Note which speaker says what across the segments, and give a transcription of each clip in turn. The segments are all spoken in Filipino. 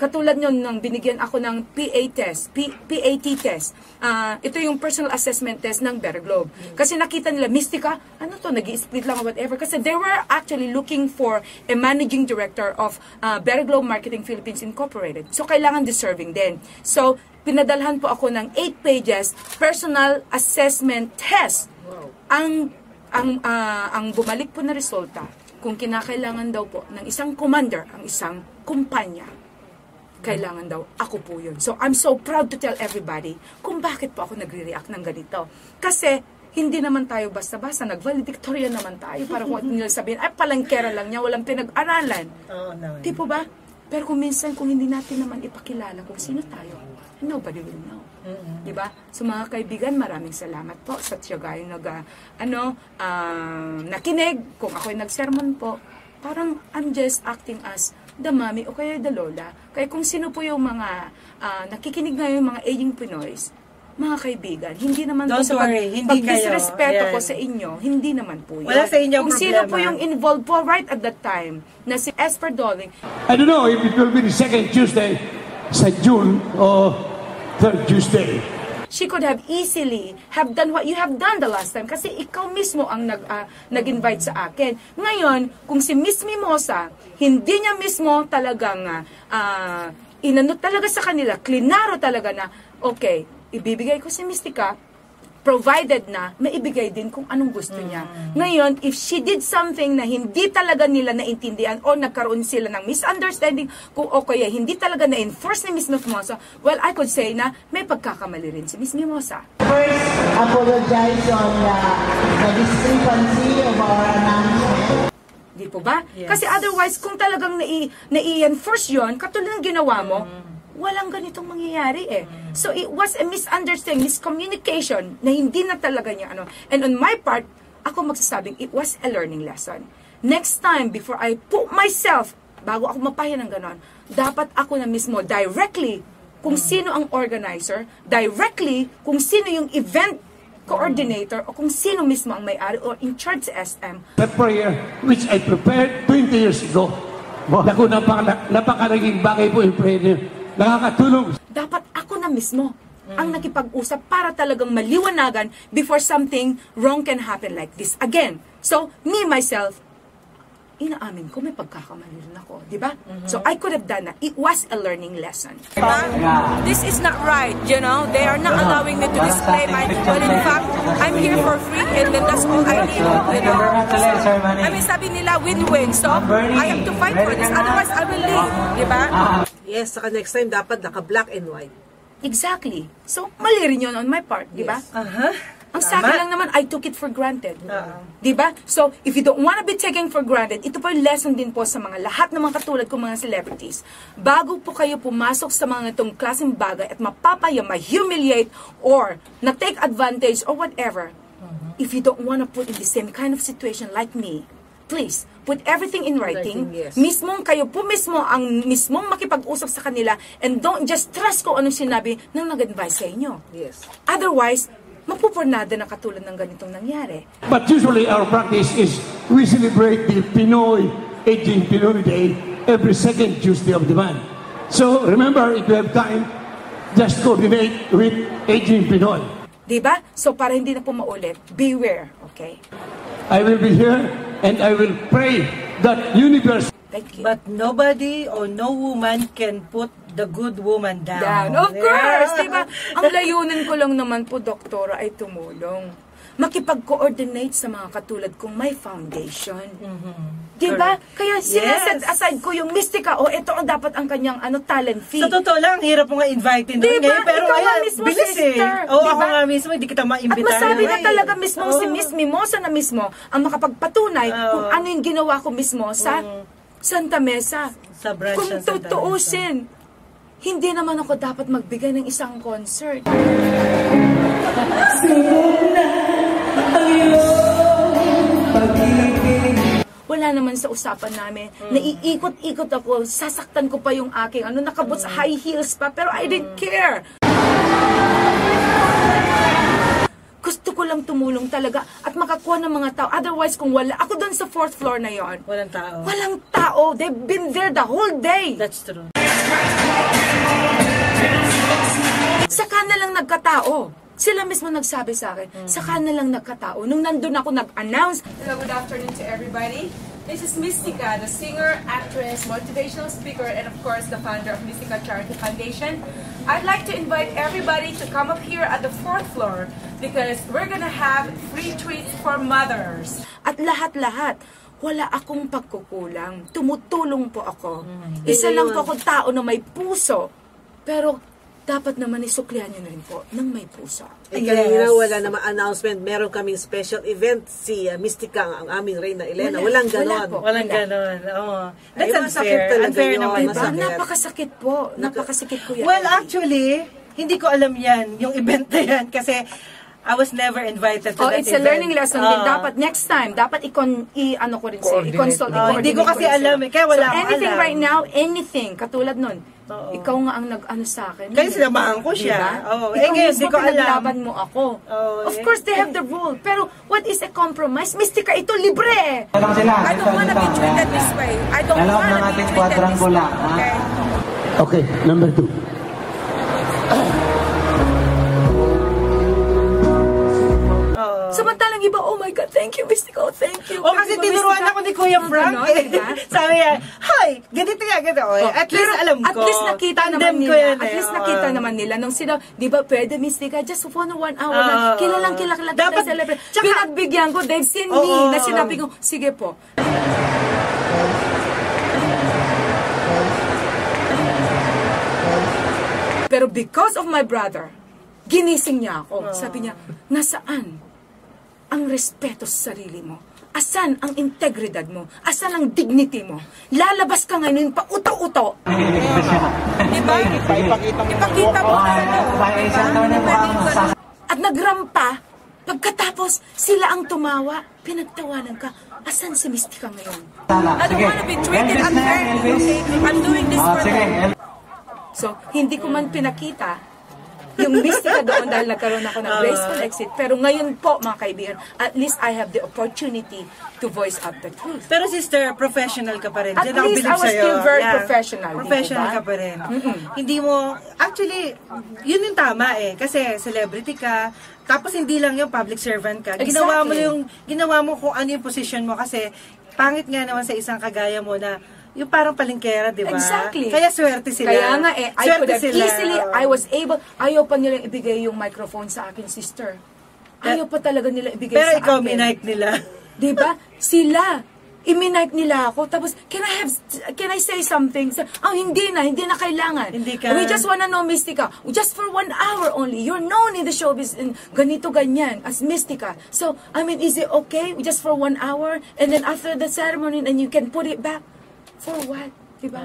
Speaker 1: Katulad nyo nang binigyan ako ng PAT test. Ito yung personal assessment test ng Better Globe. Kasi nakita nila, Mystica, ano to, nag-i-split lang o whatever. Kasi they were actually looking for a managing director of Better Globe Marketing Philippines Incorporated. So, kailangan deserving din. So, pinadalhan po ako ng 8 pages personal assessment test. Ang bumalik po na resulta, kung kinakailangan daw po ng isang commander, ang isang kumpanya, kailangan daw, ako po yun. So, I'm so proud to tell everybody kung bakit po ako nagre-react ng ganito. Kasi, hindi naman tayo basta-basta, nag-valedictorian naman tayo para kung nila sabihin, ay, palangkera lang niya, walang pinag-aralan. Di po ba? Pero kung minsan, kung hindi natin naman ipakilala kung sino tayo, nobody will know. Di ba? So, mga kaibigan, maraming salamat po sa tiyagayong nakinig. Kung ako'y nag-sermon po, parang I'm just acting as the mommy o kaya the lola. Kaya kung sino po yung mga nakikinig ngayon, mga aging Pinoys, mga kaibigan, hindi naman
Speaker 2: Don't
Speaker 1: po sa pag-disrespeto ko sa inyo, hindi naman po yun.
Speaker 2: Wala sa inyo
Speaker 1: kung
Speaker 2: problema.
Speaker 1: sino po yung involved po right at that time, na si Esper Dolling.
Speaker 3: I don't know if it will be the second Tuesday sa June or third Tuesday.
Speaker 1: She could have easily have done what you have done the last time kasi ikaw mismo ang nag-invite sa akin. Ngayon, kung si Miss Mimosa, hindi niya mismo talagang inano talaga sa kanila, klinaro talaga na, okay, ibibigay ko si Mystica, provided na maibigay din kung anong gusto niya. Ngayon, if she did something na hindi talaga nila naintindihan o nagkaroon sila ng misunderstanding kung okay, hindi talaga na-enforce ni Miss Mimosa, well, I could say na may pagkakamali rin si Miss Mimosa.
Speaker 4: First, apologize on the discrepancy of our announcement.
Speaker 1: Di po ba?
Speaker 2: Yes.
Speaker 1: Kasi otherwise, kung talagang nai-enforce yun, katulad ng ginawa mo, walang ganitong mangyayari eh. So, it was a misunderstanding, miscommunication na hindi na talaga niya ano. And on my part, ako magsasabing it was a learning lesson. Next time, before I put myself, bago ako mapahya ng ganon, dapat ako na mismo directly kung sino ang organizer, directly kung sino yung event coordinator o kung sino mismo ang may-ari or in charge sa SM.
Speaker 3: That prayer which I prepared 20 years ago. Naku, napakaraging bagay po yung prayer niyo. Nakakatulong.
Speaker 1: Dapat ako na mismo ang nakipag-usap para talagang maliwanagan before something wrong can happen like this again. So, me, myself, inaamin ko, may pagkakamali rin ako. Diba? So, I could have done that. It was a learning lesson. This is not right, you know? They are not allowing me to display my... Well, in fact, I'm here for free and then that's all I need, you know? So, I mean, sabi nila, win-win. So, I have to fight for this. Otherwise, I will leave. Diba?
Speaker 2: Yes, saka next time dapat naka-black and white.
Speaker 1: Exactly. So, mali rin yun on my part, diba? Ang sa akin lang naman, I took it for granted. Diba? So, if you don't want to be taken for granted, ito po yung lesson din po sa mga lahat ng mga katulad kong mga celebrities. Bago po kayo pumasok sa mga itong klaseng bagay at mapapaya, ma-humiliate, or na-take advantage, or whatever, if you don't want to put in the same kind of situation like me, please, put everything in writing.
Speaker 2: Yes.
Speaker 1: Mismong kayo po mismo ang mismong makipag-usap sa kanila and don't just trust ko anong sinabi ng nag-advise sa inyo.
Speaker 2: Yes.
Speaker 1: Otherwise, mapupurnada na katulad ng ganitong nangyari.
Speaker 3: But usually our practice is we celebrate the Aging Pinoy Day every second Tuesday of the month. So remember, if you have time, just coordinate with Aging Pinoy.
Speaker 1: Diba? So para hindi na po maulit, beware, okay?
Speaker 3: I will be here and I will pray that universe.
Speaker 1: Thank you.
Speaker 2: But nobody or no woman can put the good woman down.
Speaker 1: Of course, diba? Ang layunin ko lang naman po, Doktora, ay tumulong. Makipag-coordinate sa mga katulad kong may foundation. Diba? Kaya sinaset aside ko yung Mystica, o ito ang dapat ang kanyang talent fee.
Speaker 2: Sa totoo lang, hirap mo nga invite doon.
Speaker 1: Diba?
Speaker 2: Pero
Speaker 1: Ikaw
Speaker 2: ayan,
Speaker 1: mismo,
Speaker 2: bilis
Speaker 1: sister.
Speaker 2: Oo,
Speaker 1: Diba?
Speaker 2: ako nga mismo, hindi kita maimbitahan.
Speaker 1: At masabi na talaga mismo si Miss Mimosa na mismo ang makapagpatunay kung ano yung ginawa ko mismo sa Santa Mesa.
Speaker 2: Sa branch
Speaker 1: Kung
Speaker 2: ng Santa
Speaker 1: tutuusin, hindi naman ako dapat magbigay ng isang concert. wala naman sa usapan namin. Naiikot-ikot ako, sasaktan ko pa yung aking, nakaboots, high heels pa, pero I didn't care. Gusto ko lang tumulong talaga at makakuha ng mga tao. Otherwise, kung wala, ako doon sa 4th floor na yon.
Speaker 2: Walang tao.
Speaker 1: Walang tao. They've been there the whole day.
Speaker 2: That's true.
Speaker 1: Saka na lang nagkatao. Sila mismo nagsabi sa akin, saka na lang nagkatao. Nung nandun ako nag-announce.
Speaker 5: Hello, good afternoon to everybody. This is Mystica, the singer, actress, motivational speaker, and of course the founder of Mystica Charity Foundation. I'd like to invite everybody to come up here at the 4th floor because we're gonna have free treats for mothers.
Speaker 1: At lahat-lahat, wala akong pagkukulang. Tumutulong po ako. Isa lang po akong tao na may puso. Pero dapat naman isuklihan nyo na rin po ng may puso.
Speaker 6: Kanina wala namang announcement. Meron kaming special event. Si Mystica, ang aming Reyna Elena. Walang ganon.
Speaker 2: Walang ganon. Oh. That's
Speaker 6: Ay,
Speaker 2: unfair.
Speaker 6: talaga
Speaker 2: Unfair
Speaker 6: yun.
Speaker 2: naman.
Speaker 1: Diba?
Speaker 6: Masakit.
Speaker 1: Napakasakit po. Napakasakit po yan.
Speaker 2: Well, actually, hindi ko alam yan, yung event na yan, kasi I was never invited to that
Speaker 1: It's a
Speaker 2: event.
Speaker 1: learning lesson din. Dapat next time, dapat i-ano ko rin sa'yo. I-consult.
Speaker 2: Hindi ko kasi alam eh, kaya wala akong
Speaker 1: anything
Speaker 2: alam.
Speaker 1: right now, anything, katulad nun, ikaw nga ang nag-ano sa akin.
Speaker 2: Kaya sinamahan ko siya.
Speaker 1: Diba?
Speaker 2: Oo.
Speaker 1: Ikaw
Speaker 2: Ngayon,
Speaker 1: mismo
Speaker 2: di ko alam.
Speaker 1: pinaglaban mo ako. Of course, they have the rule. Pero what is a compromise? Mystica, ito libre eh.
Speaker 7: Lang sila.
Speaker 1: I don't wanna be treated this way. I don't
Speaker 7: Dalawa
Speaker 1: wanna
Speaker 7: ng
Speaker 1: be
Speaker 7: ating
Speaker 1: treated this
Speaker 7: quadrangular,
Speaker 1: way.
Speaker 7: ha?
Speaker 1: Okay?
Speaker 3: Okay, number 2.
Speaker 1: Samantalang iba, oh my God, thank you, Mystica, thank you.
Speaker 2: O kasi
Speaker 1: Thank you,
Speaker 2: tinuruan
Speaker 1: Mystica.
Speaker 2: ako ni Kuya
Speaker 1: Oh,
Speaker 2: Frank
Speaker 1: ganon,
Speaker 2: eh.
Speaker 1: diba?
Speaker 2: Sabi niya, hi, ganito nga, ganito. At least
Speaker 1: Pero
Speaker 2: alam ko.
Speaker 1: At least nakita
Speaker 2: Tandem
Speaker 1: naman
Speaker 2: ko
Speaker 1: nila.
Speaker 2: yan
Speaker 1: At
Speaker 2: eh.
Speaker 1: least
Speaker 2: Oo.
Speaker 1: nakita naman nila. Nung sila, di ba pwede, Mystica, just for 1 hour lang. Kilalang kilala
Speaker 2: Dapat-
Speaker 1: celebrate.
Speaker 2: tsaka-
Speaker 1: Pinagbigyan ko, they've seen me,
Speaker 2: Oo.
Speaker 1: na sinabi ko, sige po. Pero because of my brother, ginising niya ako. Sabi niya, nasaan ang respeto sa sarili mo? Asan ang integridad mo? Asan ang dignity mo? Lalabas ka ngayon pa uto-uto. Diba? Ipakita mo na. At nagrampa, pagkatapos sila ang tumawa, pinagtawanan ka. Asan si Mystica ngayon? I don't wanna be treated unfairly, okay? I'm doing this for them. So, hindi ko man pinakita yung Mystica doon dahil nagkaroon ako ng graceful exit. Pero ngayon po, mga kaibigan, at least I have the opportunity to voice out the truth.
Speaker 2: Pero sister, professional ka pa rin.
Speaker 1: At
Speaker 2: Diyan ako
Speaker 1: least
Speaker 2: bilib
Speaker 1: I was
Speaker 2: sa'yo.
Speaker 1: still very professional,
Speaker 2: Professional
Speaker 1: di ba?
Speaker 2: ka pa rin. Hindi mo, actually, yun yung tama eh. Kasi celebrity ka, tapos hindi lang yung public servant ka.
Speaker 1: Exactly.
Speaker 2: Ginawa mo kung ano yung position mo kasi pangit nga naman sa isang kagaya mo na yung parang palengkera, di ba?
Speaker 1: Exactly.
Speaker 2: Kaya swerte sila.
Speaker 1: Kaya nga I could have
Speaker 2: sila.
Speaker 1: easily, I was able, ayaw pa nilang ibigay yung microphone sa akin, sister. Ayaw pa talaga nila ibigay
Speaker 2: Pero
Speaker 1: sa
Speaker 2: ikaw,
Speaker 1: akin.
Speaker 2: minike nila.
Speaker 1: Di ba? Sila. I-minike nila ako. Tapos, can I say something? Hindi na kailangan.
Speaker 2: Hindi ka.
Speaker 1: We just wanna know Mystica. Just for 1 hour only. You're known in the showbiz in ganito, ganyan, as Mystica. So, I mean, is it okay? Just for 1 hour? And then after the ceremony, and you can put it back? For what? Diba?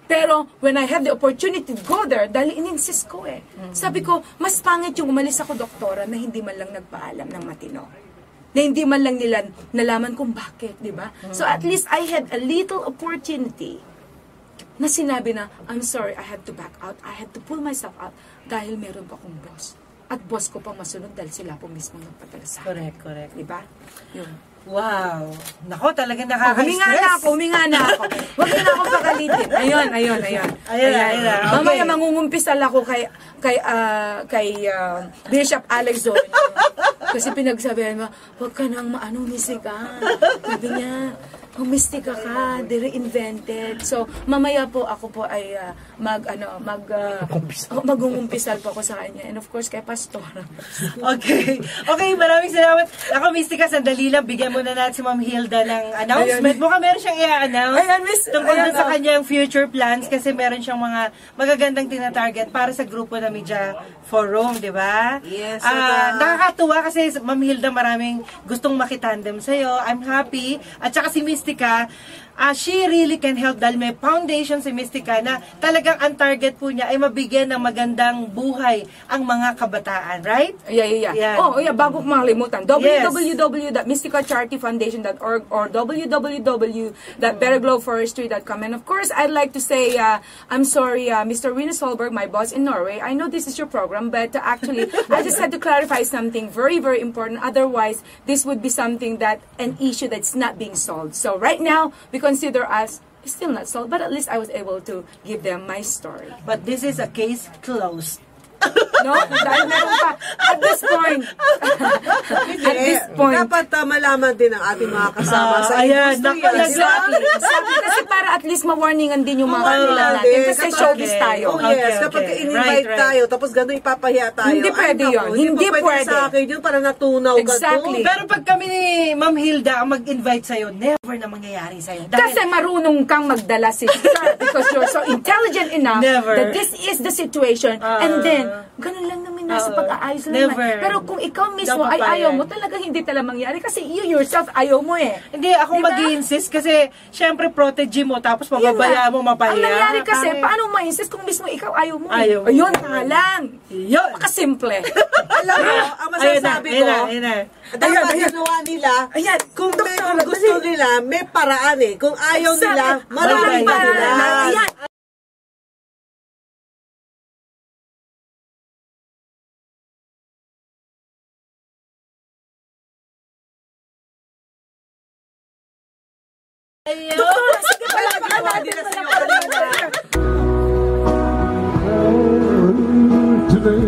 Speaker 1: Pero, when I had the opportunity to go there, dahil in-insist ko eh. Sabi ko, mas pangit yung umalis ako, doktora, na hindi man lang nagpaalam ng matino. Na hindi man lang nila nalaman kung bakit, di ba? So at least I had a little opportunity na sinabi na, I'm sorry, I had to back out. I had to pull myself out dahil meron pa akong boss. At boss ko pang masunod dahil sila po mismo nagpadala sa akin.
Speaker 2: Correct.
Speaker 1: Di ba? Yun.
Speaker 2: Wow. Nako, talagang
Speaker 1: Huminga
Speaker 2: nakaka-stress.
Speaker 1: na ako. Huwag na akong pakalitin. Ayun.
Speaker 2: Ayun.
Speaker 1: Mamaya mangungumpisal ako kay Bishop Alex Zone. Kasi pinagsabihan mo, huwag ka nang Mystica. Sabi niya, Mystica ka, they reinvented. So, mamaya po ako po ay mag-umpisal po ako sa kanya. And of course, kay Pastor.
Speaker 2: Okay, maraming salamat. Ako, Mystica, sandali lang. Bigyan muna natin si Ma'am Hilda ng announcement. Mukhang meron siyang i-announce
Speaker 1: Ayan, Miss.
Speaker 2: tungkol
Speaker 1: Ayan,
Speaker 2: sa kanyang future plans kasi meron siyang mga magagandang tinatarget para sa grupo na Media Forum, di ba?
Speaker 6: Yes.
Speaker 2: Nakakatuwa kasi Ma'am Hilda, maraming gustong makitandem sa'yo. I'm happy. At saka si Mystica, she really can help dahil may foundation si Mystica na talagang ang target po niya ay mabigyan ng magandang buhay ang mga kabataan, right?
Speaker 1: Yeah.
Speaker 2: Yan.
Speaker 1: Oh, yeah, bago ko makalimutan.
Speaker 2: Yes.
Speaker 1: www.mysticacharityfoundation.org or www.betterglowforestry.com. And of course, I'd like to say, I'm sorry, Mr. Rune Solberg, my boss in Norway. I know this is your program, but actually, I just had to clarify something very, very important. Otherwise, this would be something that, an issue that's not being solved. So right now, we consider us still not solved, but at least I was able to give them my story.
Speaker 2: But this is a case closed.
Speaker 1: No? Dahil meron pa. At this point. At this point.
Speaker 6: Dapat malaman din ng ating mga kasama sa
Speaker 2: ayan,
Speaker 6: industriya.
Speaker 1: Exactly. Kasi para at least ma-warningan din yung mga kanila natin. Kasi showbiz tayo.
Speaker 6: Oh yes, kapag in-invite tayo, tapos gano'n ipapahiya tayo.
Speaker 1: Hindi pwede yun. Hindi pwede.
Speaker 6: Sa akin yun, para natunaw ka
Speaker 1: Exactly.
Speaker 2: Pero pag kami ni Ma'am Hilda ang mag-invite sa'yo, never na mangyayari sa'yo.
Speaker 1: Kasi marunong kang magdala, sister. Because you're so intelligent enough
Speaker 2: Never.
Speaker 1: that this is the situation. And then, ganun lang naman nasa pag-aayos lang.
Speaker 2: Never.
Speaker 1: Pero kung ikaw mismo
Speaker 2: Dapat
Speaker 1: ay ayaw
Speaker 2: yan.
Speaker 1: mo, talagang hindi talaga mangyari. Kasi you yourself ayaw mo eh.
Speaker 2: Hindi, ako
Speaker 1: Diba?
Speaker 2: mag-i-insist kasi syempre protege mo tapos mababaya mo mapahiya.
Speaker 1: Ang nangyari kasi,
Speaker 2: Pangit.
Speaker 1: paano ma-insist kung mismo ikaw ayaw mo?
Speaker 2: Ayaw mo.
Speaker 1: Ayun nga lang.
Speaker 2: Yun.
Speaker 1: Makasimple.
Speaker 6: Alam mo, ang masasabi ko, dapat ginawa nila, kung gusto nila, may paraan eh. Kung ayaw nila, maraming paraan.
Speaker 1: Ayan.
Speaker 3: Today,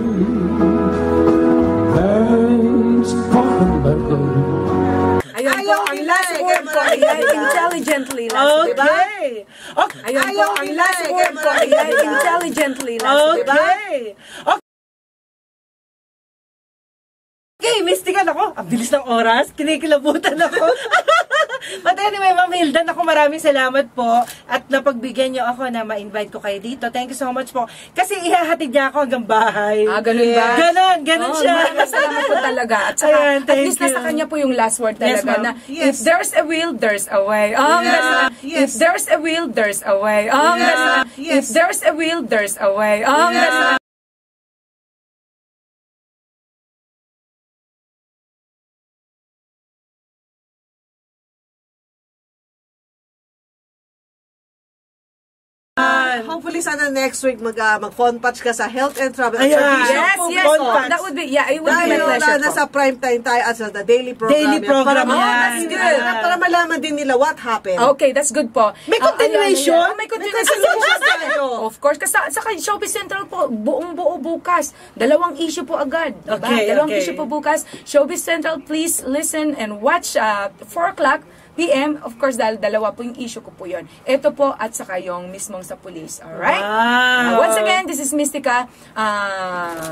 Speaker 3: thanks for the melody.
Speaker 1: Ayun po, ang
Speaker 6: nila
Speaker 1: last
Speaker 6: eh,
Speaker 1: word
Speaker 6: kaya
Speaker 1: ko,
Speaker 6: maraming
Speaker 1: ayan,
Speaker 6: dahilan.
Speaker 1: intelligently last, diba?
Speaker 2: Okay. Okay.
Speaker 1: Ayun po,
Speaker 6: Ayaw
Speaker 1: ang
Speaker 6: nila
Speaker 1: last
Speaker 6: eh,
Speaker 1: word
Speaker 6: kaya
Speaker 1: ko,
Speaker 6: maraming
Speaker 1: ayan,
Speaker 6: dahilan.
Speaker 1: intelligently last, diba?
Speaker 2: Okay. Okay, Mystica, ako. Ang bilis ng oras. Kinikilabutan ako. But anyway, Ma'am Hilda, ako maraming salamat po at napagbigyan niyo ako na ma-invite ko kayo dito. Thank you so much po. Kasi ihahatid niya ako hanggang bahay.
Speaker 1: Ganun ba?
Speaker 2: Ganon siya.
Speaker 1: Maraming salamat po talaga. At saka,
Speaker 2: Ayan,
Speaker 1: at
Speaker 2: thank
Speaker 1: least nasa
Speaker 2: you.
Speaker 1: kanya po yung last word
Speaker 2: Yes,
Speaker 1: talaga
Speaker 2: ma'am.
Speaker 1: na,
Speaker 6: Yes.
Speaker 1: if there's a will, there's a way.
Speaker 6: Yes.
Speaker 1: If there's a will, there's a way. If
Speaker 6: Yes.
Speaker 1: there's a will, there's a way.
Speaker 6: Hopefully sana next week mag-phone patch ka sa Health and Travel.
Speaker 2: Ayan.
Speaker 1: Yes,
Speaker 2: po,
Speaker 1: yes.
Speaker 2: phone
Speaker 1: Oh,
Speaker 2: patch.
Speaker 1: that would be, yeah, it would be my
Speaker 6: Dahil
Speaker 1: pleasure po.
Speaker 6: nasa prime time tayo at sa the daily program.
Speaker 2: Daily program
Speaker 6: Para,
Speaker 2: yan.
Speaker 1: that's good.
Speaker 6: Para malaman din nila what happened.
Speaker 1: Okay, that's good po.
Speaker 2: May continuation?
Speaker 1: May continuation po. Of course, kasi sa Showbiz Central po, buong-buo bukas. 2 issue po agad. Diba?
Speaker 2: Okay,
Speaker 1: 2
Speaker 2: okay.
Speaker 1: issue po bukas. Showbiz Central, please listen and watch 4 o'clock PM. Of course, dahil 2 po yung issue ko po yun. Ito po at saka yung mismong sa police. Alright?
Speaker 2: Wow.
Speaker 1: Once again, this is Mystica.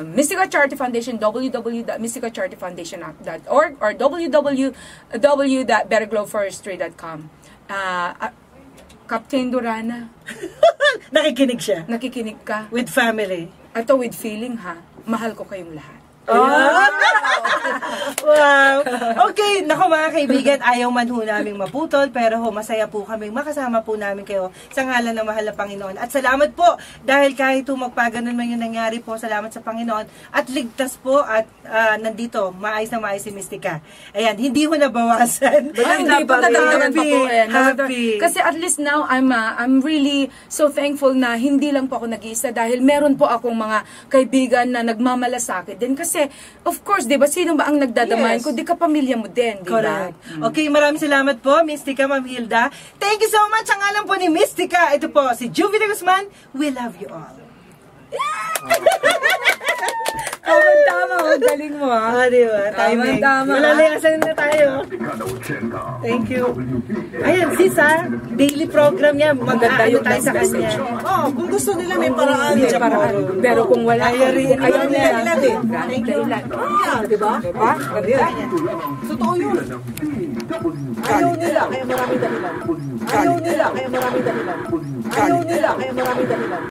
Speaker 1: Mystica Charity Foundation, www.mysticacharityfoundation.org or www.betterglowforestry.com. Captain Durana,
Speaker 2: Nakikinig siya.
Speaker 1: nakikinig ka?
Speaker 2: With family.
Speaker 1: Ito with feeling ha. Mahal ko kayong lahat.
Speaker 2: Wow! Okay, naku mga kaibigan, ayaw man ho namin maputol, pero ho, masaya po kami, makasama po namin kayo sa ngalan ng mahal na Panginoon. At salamat po, dahil kahit ho magpaganon man yung nangyari po, salamat sa Panginoon, at ligtas po, at nandito, maayos na maayos si Mystica. Ayan, hindi ho nabawasan.
Speaker 1: Hindi pa nadagdagan pa po eh.
Speaker 2: Happy.
Speaker 1: Kasi at least now, I'm really so thankful na hindi lang po ako nag-iisa dahil meron po akong mga kaibigan na nagmamalasakit din. Kasi, of course, di ba, sino ba ang nagdadamayan?
Speaker 6: Yes.
Speaker 1: Kundi kapamilya mo din, di ba?
Speaker 2: Correct. Okay, maraming salamat po, Mystica, Ma'am Hilda. Thank you so much. Ang alam po ni Mystica, ito po, si Juvie de Guzman. We love you all.
Speaker 1: Tama, ang galing mo ha.
Speaker 2: Diba? Timing.
Speaker 1: Tama.
Speaker 2: Malalayasan na tayo. Thank you. Ayan, sis ha, daily program niya.
Speaker 1: Maganda yung
Speaker 2: tayo sa
Speaker 1: next
Speaker 2: kanya.
Speaker 1: message.
Speaker 6: Kung gusto nila may paraan.
Speaker 1: May paraan. Pero kung wala, ayaw nila.
Speaker 6: Thank you.
Speaker 1: Dahilan.
Speaker 6: Di ba?
Speaker 1: Diba?
Speaker 6: Totoo yun. Ayaw nila, kaya maraming dahilan. Ayaw nila, kaya maraming dahilan. Ayaw nila, kaya maraming dahilan.